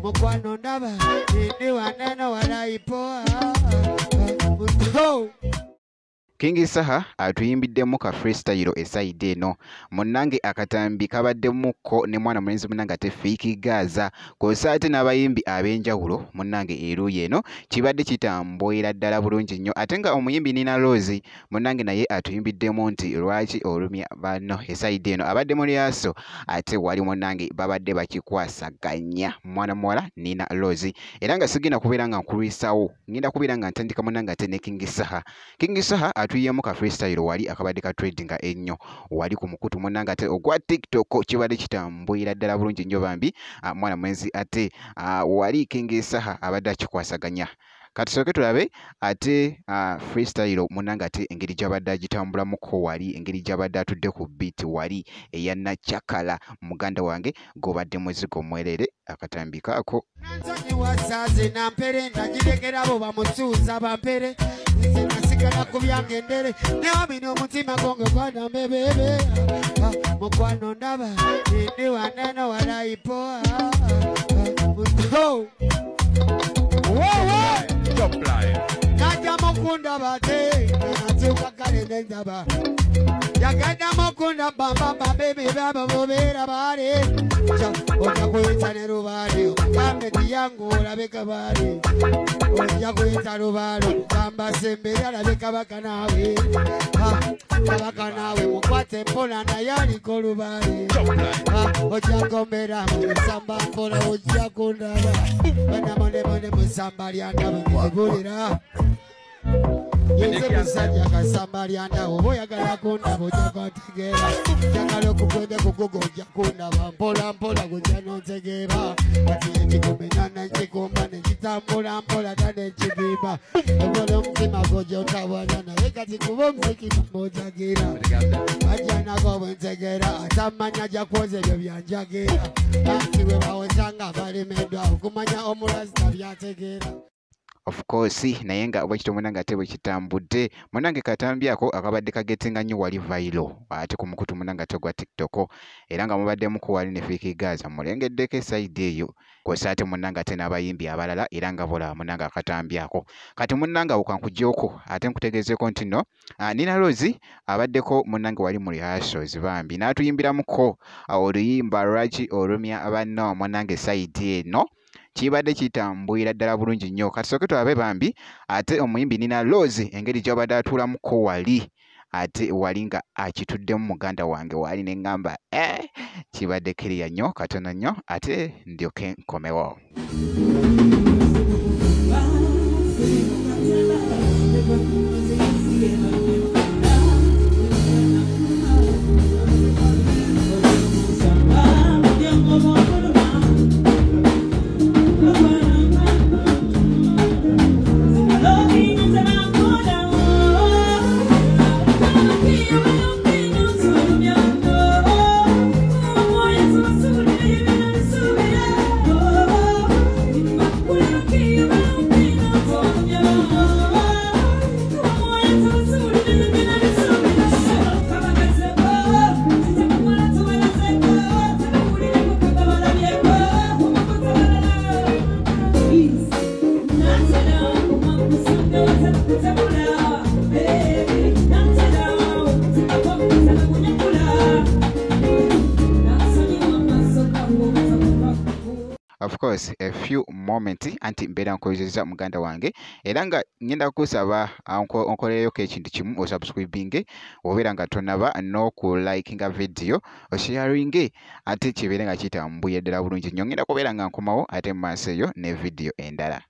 mukwano ndaba ndi waneno walaipoa. King Saha atuyimbiddemu ka freestyle eside eno. Munnange akatambi kabaddemuko ne mwana mulenzi munnange ate Fiki Gaza. Kw'ossa ate n'abayimbi ab'enjawulo munnange eruuyi eno kibadde kitambwera ddala bulungi nnyo. Ate nga omuyimbi Nina Rose munnange naye atuyimbiddemu nti lwaki olumya banno eside eno. Abadde mu lyaso ate wali munnange babadde bakikwasaganya mwana muwala Nina Rose. Era nga sigenda kubeera nga nkulwisawo. Ngenda kubeera nga ntandika munnange ate ne King Saha. King Saha atuyemu ka freestyle wali akabadde ka trading ennyo wali ku mukutu munnange ate ogwa TikTok kibadde kitambwira ddala bulungi nnyo bambi mwana mwenzi ate wali King Saha abadde akikwasaganya. Katusooke tulabe ate freestyle munnange ate engeri gy'abadde agitambulamuko wali engeri gy'abadde atudde ku beat wali eya Nachakala muganda wange gobadde muzigo mwerere akatambika ako. Nanzonyi wasaze nampere nagiregerabo bamusuuza bampere nze nasigala ku byangendere newamina omutima gonge gwana mbebebe mukwano ndaba ndi waneno walaipoa. Naja mukunda bate natuka kale nendaba yagenda mukunda bamba babebi baba bobera bale oja kuyita ne rubale kamedi yangu olabeka bale oja kuyita rubale kamba sembe alabeka bakanawe bakanawe mukwate mpola naye aliko rubale oja gombera musamba mpola oja kundaba bana mone musamba lyandaba ngulira yenze musajja kasamba lyandaba oba oyagala kundaba ojja kwantegeera njagala okukwende kugugo ojja kundaba mpola mpola gojja nontegeera kati ekigomenana nkikumba nekitambula mpola tane nkibimba okola omutima gojja otabana naye kati kuba omuziki mojagira ajja nako bwentegeera atamanya ajja kwoza ebyo byanjageera anti we bawezanga balemeddwa okumanya omulazita byategeera. Of course naye nga bwekito munnange ate bwekitambudde munnange katambyako akabadde kagetinga nnyo wali viral ate ku mukutu munnange ate gwa TikTok era nga mubaddemu wali ne Fiki Gaza mulengeddeko eside eyo kw'ossa ate munnange ate n'abayimbi abalala era nga bola munnange akatambyako. Kati munnange awo kankugyeko ate nkutegezeeko nti no Nina Rose abaddeko munnange wali mu rehearsals bambi n'atuyimbiramuko oluyimba lwaki olumya banno munnange side eno kibadde kitambwira ddala bulungi nnyo. Katusooke tulabe bambi ate omuyimbi Nina Rose engeri gy'abadde atuulamuko wali ate wali nga akituddemu muganda wange wali ne ŋŋamba kibadde kiriya nnyo katono nnyo ate ndyoke nkomewo. Of course a few moments anti mbeera nkozesa muganda wange era nga ngenda kusaba onkoleyo ekintu kimu osubscribinge obeera nga tonaba n'okulikinga video osharinge ate kibeere nga kitambuye ddala bulungi nnyo ngenda kubeera nga nkomawo ate mu maaso eyo ne video endala.